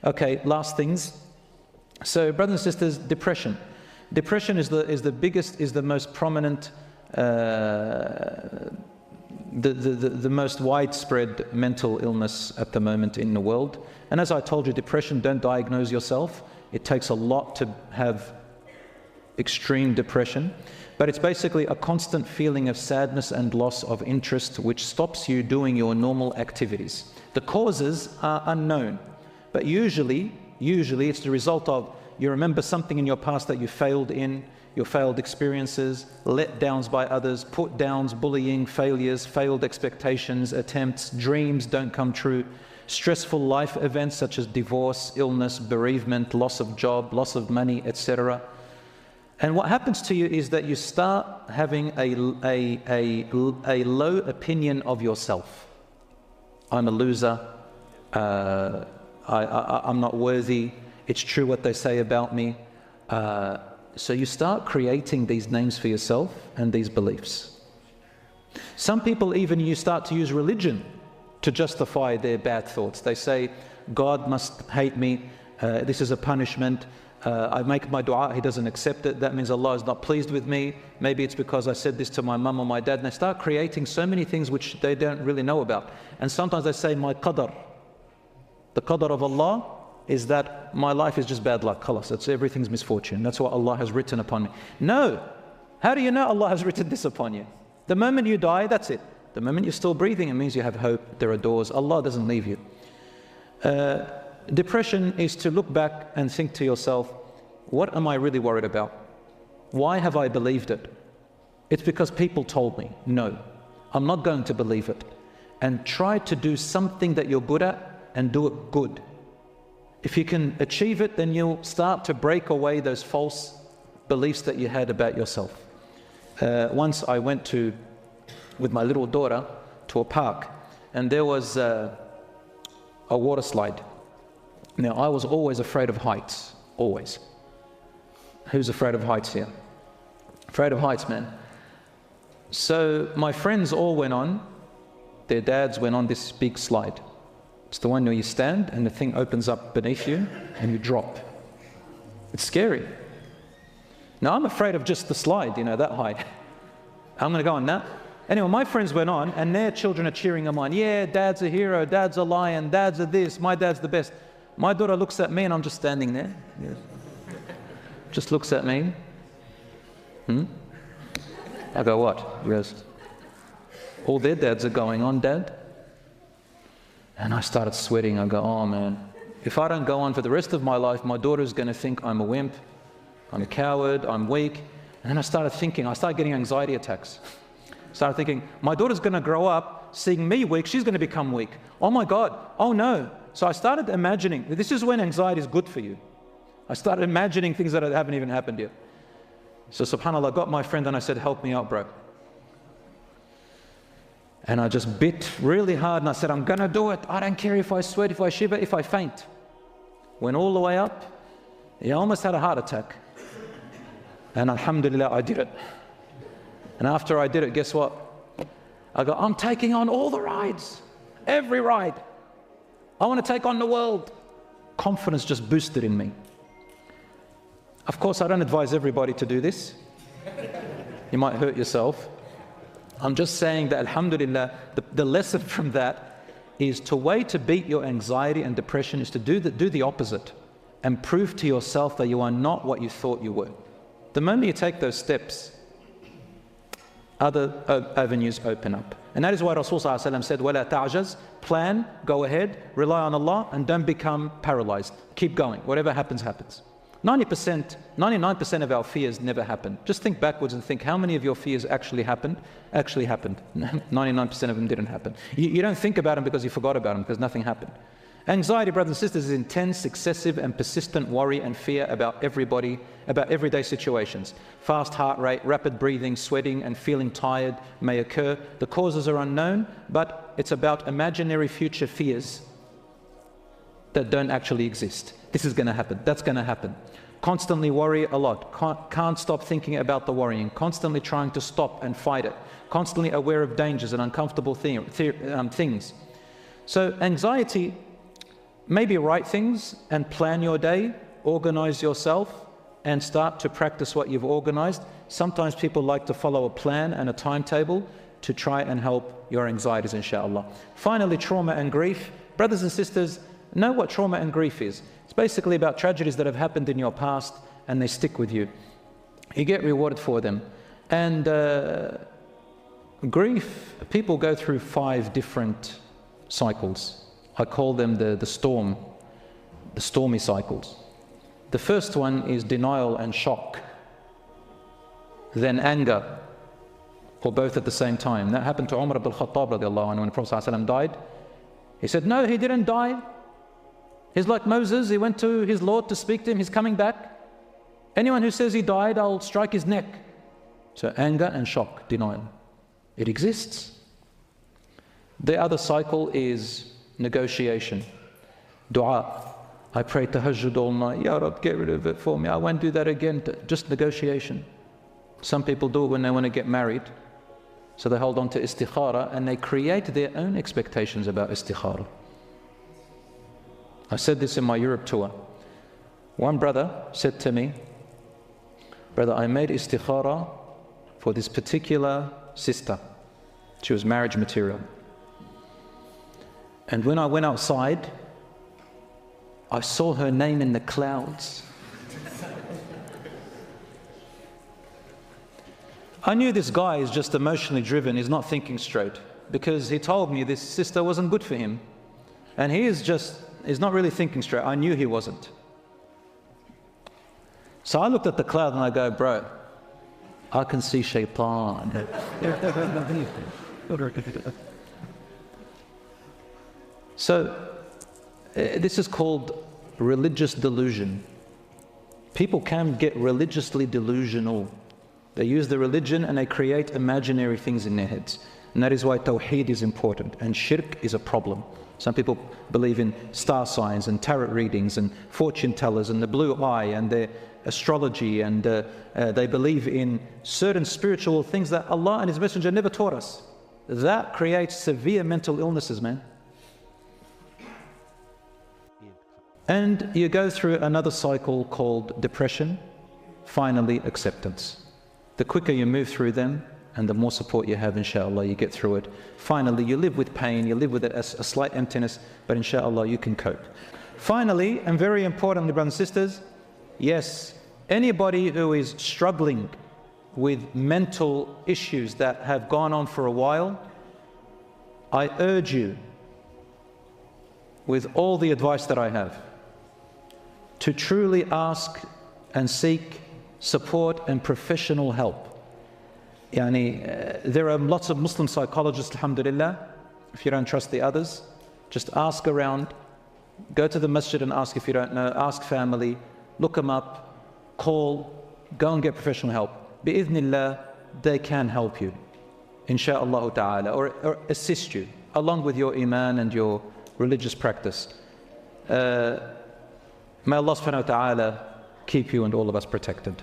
Okay, last things. So, brothers and sisters, depression. Depression is the biggest, is the most prominent, the most widespread mental illness at the moment in the world. And as I told you, depression, don't diagnose yourself. It takes a lot to have extreme depression. But it's basically a constant feeling of sadness and loss of interest which stops you doing your normal activities. The causes are unknown, but usually it's the result of you remember something in your past that you failed in, your failed experiences, letdowns by others, put downs, bullying, failures, failed expectations, attempts, dreams don't come true, stressful life events such as divorce, illness, bereavement, loss of job, loss of money, etc. And what happens to you is that you start having a low opinion of yourself. I'm a loser, I'm not worthy, it's true what they say about me. So you start creating these names for yourself and these beliefs. Some people even you start to use religion to justify their bad thoughts. They say, God must hate me, this is a punishment. I make my dua, he doesn't accept it, that means Allah is not pleased with me. Maybe it's because I said this to my mum or my dad. And they start creating so many things which they don't really know about. And sometimes they say, my qadar. The qadar of Allah is that my life is just bad luck, khalas, that's everything's misfortune. That's what Allah has written upon me. No! How do you know Allah has written this upon you? The moment you die, that's it. The moment you're still breathing, it means you have hope, there are doors. Allah doesn't leave you. Depression is to look back and think to yourself, what am I really worried about? Why have I believed it? It's because people told me. No, I'm not going to believe it. And try to do something that you're good at and do it good. If you can achieve it, then you'll start to break away those false beliefs that you had about yourself. Once I went with my little daughter to a park, and there was a water slide. Now, I was always afraid of heights, always. Who's afraid of heights here? Afraid of heights, man. So my friends all went on, their dads went on this big slide. It's the one where you stand and the thing opens up beneath you and you drop. It's scary. Now I'm afraid of just the slide, that height. I'm going to go on that. Anyway, my friends went on and their children are cheering them on. Yeah, dad's a hero, dad's a lion, dad's a this, my dad's the best. My daughter looks at me and I'm just standing there. Yes. Just looks at me. I go, what? He goes, all their dads are going on, Dad. And I started sweating. I go, oh man, if I don't go on for the rest of my life, my daughter's going to think I'm a wimp, I'm a coward, I'm weak. And then I started getting anxiety attacks. Started thinking, my daughter's going to grow up seeing me weak, she's going to become weak. Oh my God, oh no. So I started imagining, this is when anxiety is good for you. I started imagining things that haven't even happened yet. So subhanAllah, I got my friend and I said, help me out, bro. And I just bit really hard and I said, I'm gonna do it. I don't care if I sweat, if I shiver, if I faint. Went all the way up. I almost had a heart attack. And alhamdulillah, I did it. And after I did it, guess what? I go, I'm taking on all the rides, every ride. I want to take on the world. Confidence just boosted in me. Of course, I don't advise everybody to do this. You might hurt yourself. I'm just saying that alhamdulillah, the lesson from that is to way to beat your anxiety and depression is to do the opposite and prove to yourself that you are not what you thought you were. The moment you take those steps, other avenues open up. And that is why Rasul said, وَلَا تَعْجَزْ, plan, go ahead, rely on Allah, and don't become paralyzed. Keep going. Whatever happens, happens. 99% of our fears never happen. Just think backwards and think how many of your fears actually happened. 99% of them didn't happen. You don't think about them because you forgot about them, because nothing happened. Anxiety, brothers and sisters, is intense, excessive and persistent worry and fear about everybody, about everyday situations. Fast heart rate, rapid breathing, sweating and feeling tired may occur. The causes are unknown, but it's about imaginary future fears that don't actually exist. This is going to happen, that's going to happen. Constantly worry a lot, can't stop thinking about the worrying, constantly trying to stop and fight it, constantly aware of dangers and uncomfortable things. So anxiety maybe write things and plan your day, organize yourself, and start to practice what you've organized. Sometimes people like to follow a plan and a timetable to try and help your anxieties, inshallah. Finally, trauma and grief. Brothers and sisters, know what trauma and grief is. It's basically about tragedies that have happened in your past and they stick with you. You get rewarded for them. And grief, people go through 5 different cycles. I call them the stormy cycles. The first one is denial and shock, then anger, or both at the same time. That happened to Umar ibn al-Khattab radiallahu anhu when the Prophet ﷺ died. He said, no, he didn't die. He's like Moses, he went to his Lord to speak to him, he's coming back. Anyone who says he died, I'll strike his neck. So anger and shock, denial. It exists. The other cycle is negotiation, dua. I pray tahajjud all night, Ya Rab, get rid of it for me, I won't do that again. Just negotiation. Some people do it when they want to get married. So they hold on to istikhara and they create their own expectations about istikhara. I said this in my Europe tour. One brother said to me, brother, I made istikhara for this particular sister. She was marriage material. And when I went outside, I saw her name in the clouds. I knew this guy is just emotionally driven, he's not thinking straight, because he told me this sister wasn't good for him. And he's not really thinking straight. I knew he wasn't. So I looked at the cloud and I go, bro, I can see shaitan. So this is called religious delusion. People can get religiously delusional. They use the religion and they create imaginary things in their heads. And that is why tawheed is important and shirk is a problem. Some people believe in star signs and tarot readings and fortune tellers and the blue eye and their astrology, and they believe in certain spiritual things that Allah and His Messenger never taught us. That creates severe mental illnesses, man. And you go through another cycle called depression, finally acceptance. The quicker you move through them and the more support you have, inshallah, you get through it. Finally, you live with pain, you live with a slight emptiness, but inshallah, you can cope. Finally, and very importantly, brothers and sisters, yes, anybody who is struggling with mental issues that have gone on for a while, I urge you, with all the advice that I have, to truly ask and seek support and professional help. There are lots of Muslim psychologists, alhamdulillah. If you don't trust the others, just ask around, go to the masjid and ask if you don't know, ask family, look them up, call, go and get professional help. Bi-idhnillah, they can help you, insha'Allah ta'ala, or assist you along with your iman and your religious practice. May Allah subhanahu wa ta'ala keep you and all of us protected.